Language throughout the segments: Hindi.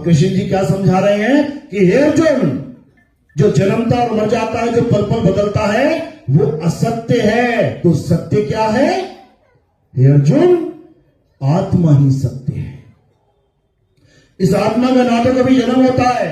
अब कृष्ण जी क्या समझा रहे हैं कि हे अर्जुन, जो जन्मता और मर जाता है, जो पल पल बदलता है, वो असत्य है। तो सत्य क्या है? हे अर्जुन, आत्मा ही सत्य है। इस आत्मा का ना तो कभी जन्म होता है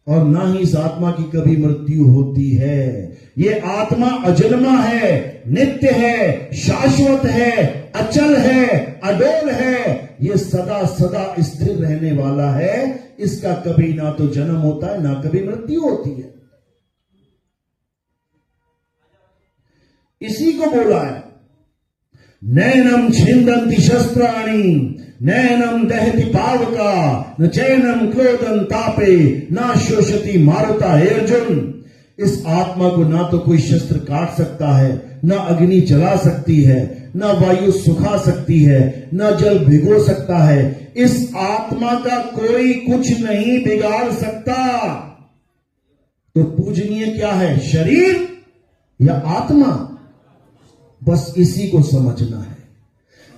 और ना ही इस आत्मा की कभी मृत्यु होती है। ये आत्मा अजन्मा है, नित्य है, शाश्वत है, अचल है, अडोल है। ये सदा सदा स्थिर रहने वाला है। इसका कभी ना तो जन्म होता है, ना कभी मृत्यु होती है। इसी को बोला है, नैनम छिंदन्ति शस्त्राणि नैनम दहति पावका न चैनम क्रोधं तापे न शोषति मारुता। हे अर्जुन, इस आत्मा को ना तो कोई शस्त्र काट सकता है, ना अग्नि जला सकती है, ना वायु सुखा सकती है, ना जल भिगो सकता है। इस आत्मा का कोई कुछ नहीं बिगाड़ सकता। तो पूजनीय क्या है, शरीर या आत्मा? बस इसी को समझना है।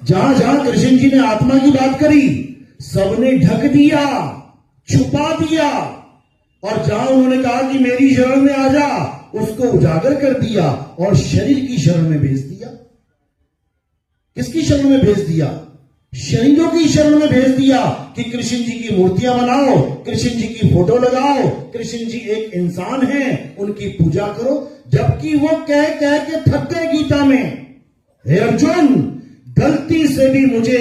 जहां जहां कृष्ण जी ने आत्मा की बात करी, सबने ढक दिया, छुपा दिया, और जहां उन्होंने कहा कि मेरी शरण में आ जा, उसको उजागर कर दिया और शरीर की शरण में भेज दिया। किसकी शरण में भेज दिया? शरीरों की शरण में भेज दिया कि कृष्ण जी की मूर्तियां बनाओ, कृष्ण जी की फोटो लगाओ, कृष्ण जी एक इंसान हैं, उनकी पूजा करो। जबकि वो कह कह के थक गए गीता में, हे अर्जुन, गलती से भी मुझे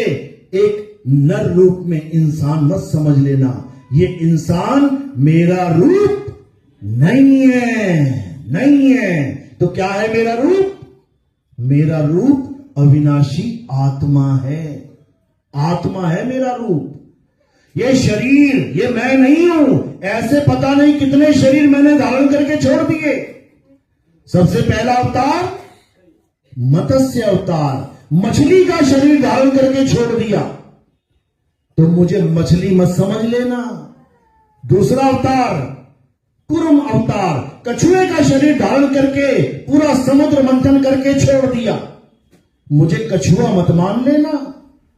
एक नर रूप में इंसान मत समझ लेना। ये इंसान मेरा रूप नहीं है, नहीं है। तो क्या है मेरा रूप? मेरा रूप अविनाशी आत्मा है। आत्मा है मेरा रूप। ये शरीर, ये मैं नहीं हूं। ऐसे पता नहीं कितने शरीर मैंने धारण करके छोड़ दिए। सबसे पहला अवतार मत्स्य अवतार, मछली का शरीर धारण करके छोड़ दिया, तो मुझे मछली मत समझ लेना। दूसरा अवतार कुर्म अवतार, कछुए का शरीर धारण करके पूरा समुद्र मंथन करके छोड़ दिया, मुझे कछुआ मत मान लेना।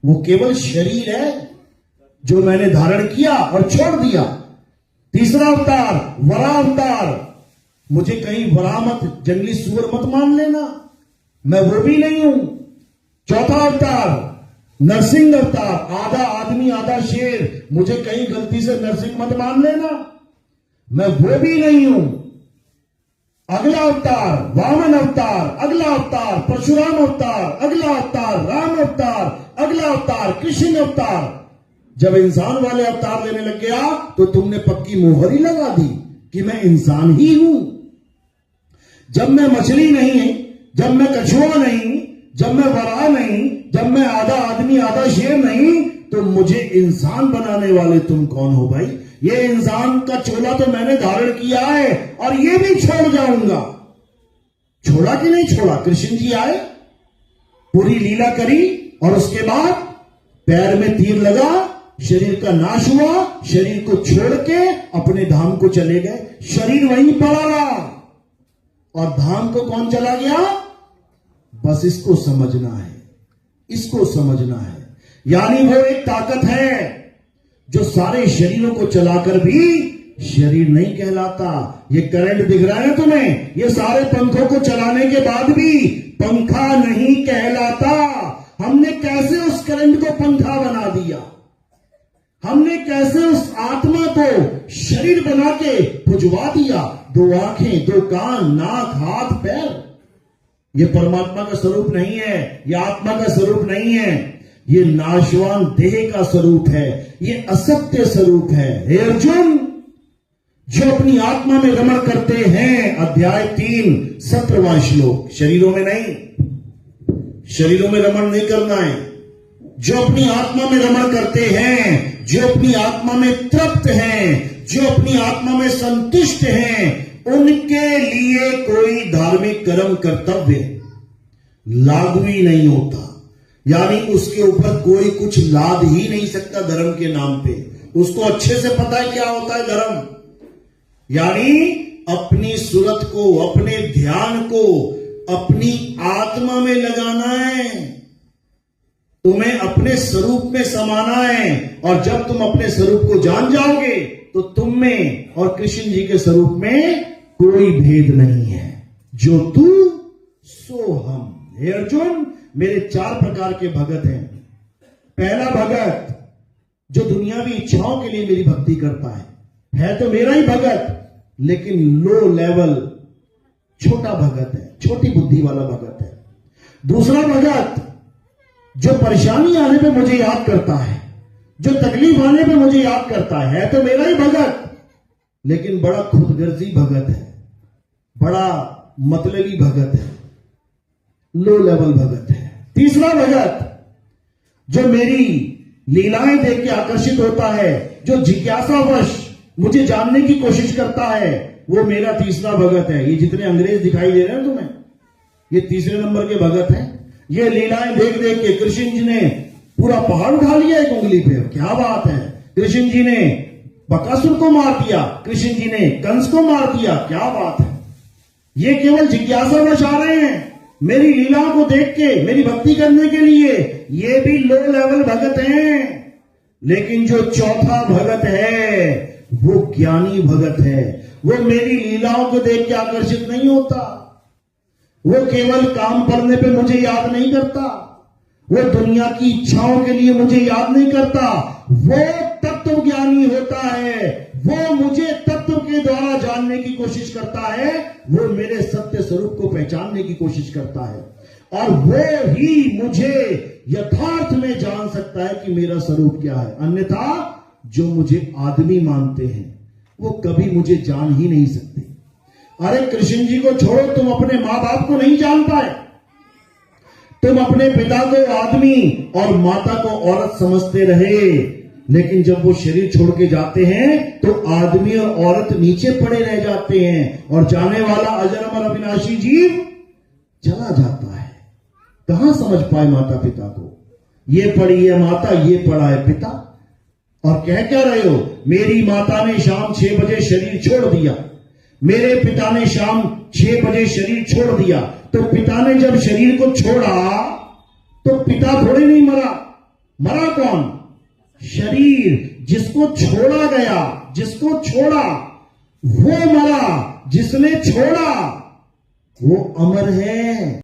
वो केवल शरीर है जो मैंने धारण किया और छोड़ दिया। तीसरा अवतार वरा अवतार, मुझे कहीं वरा मत, जंगली सुअर मत मान लेना, मैं वो भी नहीं हूं। चौथा अवतार नरसिंह अवतार, आधा आदमी आधा शेर, मुझे कहीं गलती से नरसिंह मत मान लेना, मैं वो भी नहीं हूं। अगला अवतार वामन अवतार, अगला अवतार परशुराम अवतार, अगला अवतार राम अवतार, अगला अवतार कृष्ण अवतार। जब इंसान वाले अवतार लेने लग गया तो तुमने पक्की मोहर ही लगा दी कि मैं इंसान ही हूं। जब मैं मछली नहीं, जब मैं कछुआ नहीं, जब मैं वराह नहीं, जब मैं आधा आदमी आधा शेर नहीं, तो मुझे इंसान बनाने वाले तुम कौन हो भाई? ये इंसान का चोला तो मैंने धारण किया है और ये भी छोड़ जाऊंगा। छोड़ा कि नहीं छोड़ा? कृष्ण जी आए, पूरी लीला करी और उसके बाद पैर में तीर लगा, शरीर का नाश हुआ, शरीर को छोड़ के अपने धाम को चले गए। शरीर वहीं पड़ा रहा और धाम को कौन चला गया? बस इसको समझना है, इसको समझना है। यानी वो एक ताकत है जो सारे शरीरों को चलाकर भी शरीर नहीं कहलाता। ये करंट दिख रहा है तुम्हें, ये सारे पंखों को चलाने के बाद भी पंखा नहीं कहलाता। हमने कैसे उस करंट को पंखा बना दिया? हमने कैसे उस आत्मा को शरीर बना के पुजवा दिया? 2 आंखें, 2 कान, नाक, हाथ, पैर। ये परमात्मा का स्वरूप नहीं है, ये आत्मा का स्वरूप नहीं है, ये नाशवान देह का स्वरूप है, ये असत्य स्वरूप है। हे अर्जुन, जो अपनी आत्मा में रमण करते हैं, अध्याय 3 17वां श्लोक, शरीरों में नहीं, शरीरों में रमण नहीं करना है। जो अपनी आत्मा में रमण करते हैं, जो अपनी आत्मा में तृप्त हैं, जो अपनी आत्मा में संतुष्ट हैं, उनके लिए कोई धार्मिक कर्म कर्तव्य लागू ही नहीं होता। यानी उसके ऊपर कोई कुछ लाद ही नहीं सकता धर्म के नाम पे। उसको अच्छे से पता है क्या होता है धर्म। यानी अपनी सूरत को, अपने ध्यान को अपनी आत्मा में लगाना है। तुम्हें अपने स्वरूप में समाना है, और जब तुम अपने स्वरूप को जान जाओगे तो तुम में और कृष्ण जी के स्वरूप में कोई भेद नहीं है। जो तू सो हम। हे अर्जुन, मेरे 4 प्रकार के भगत हैं। पहला भगत जो दुनियावी इच्छाओं के लिए मेरी भक्ति करता है तो मेरा ही भगत, लेकिन लो लेवल, छोटा भगत है, छोटी बुद्धि वाला भगत है। दूसरा भगत जो परेशानी आने पे मुझे याद करता है, जो तकलीफ आने पे मुझे याद करता है तो मेरा ही भगत, लेकिन बड़ा खुदगर्जी भगत है, बड़ा मतलबी भगत है, लो लेवल भगत है। तीसरा भगत जो मेरी लीलाएं देख के आकर्षित होता है, जो जिज्ञासावश मुझे जानने की कोशिश करता है, वो मेरा तीसरा भगत है। ये जितने अंग्रेज दिखाई दे रहे हैं तुम्हें, ये तीसरे नंबर के भगत हैं। ये लीलाएं देख देख के कृष्ण जी ने पूरा पहाड़ उठा लिया एक उंगली पे। क्या बात है! कृष्ण जी ने बकासुर को मार दिया, कृष्ण जी ने कंस को मार दिया। क्या बात है! ये केवल जिज्ञासावश आ रहे हैं मेरी लीलाओं को देख के, मेरी भक्ति करने के लिए। ये भी लो लेवल भगत हैं। लेकिन जो चौथा भगत है वो ज्ञानी भगत है। वो मेरी लीलाओं को देख के आकर्षित नहीं होता, वो केवल काम करने पे मुझे याद नहीं करता, वो दुनिया की इच्छाओं के लिए मुझे याद नहीं करता। वो तत्व ज्ञानी होता है, वो मुझे तत्व के द्वारा जानने की कोशिश करता है, वो मेरे सत्य स्वरूप को पहचानने की कोशिश करता है, और वो ही मुझे यथार्थ में जान सकता है कि मेरा स्वरूप क्या है। अन्यथा जो मुझे आदमी मानते हैं वो कभी मुझे जान ही नहीं सकते। अरे कृष्ण जी को छोड़ो, तुम अपने मां बाप को नहीं जान पाए, तुम अपने पिता को आदमी और माता को औरत समझते रहे, लेकिन जब वो शरीर छोड़ के जाते हैं तो आदमी और औरत नीचे पड़े रह जाते हैं, और जाने वाला अजर अमर अविनाशी जीव चला जाता है। कहां समझ पाए माता पिता को? ये पढ़ी है माता, ये पढ़ा है पिता, और कह क्या रहे हो? मेरी माता ने शाम 6 बजे शरीर छोड़ दिया, मेरे पिता ने शाम 6 बजे शरीर छोड़ दिया। तो पिता ने जब शरीर को छोड़ा तो पिता थोड़े नहीं मरा, मरा कौन? शरीर। जिसको छोड़ा गया, जिसको छोड़ा वो मरा, जिसने छोड़ा वो अमर है।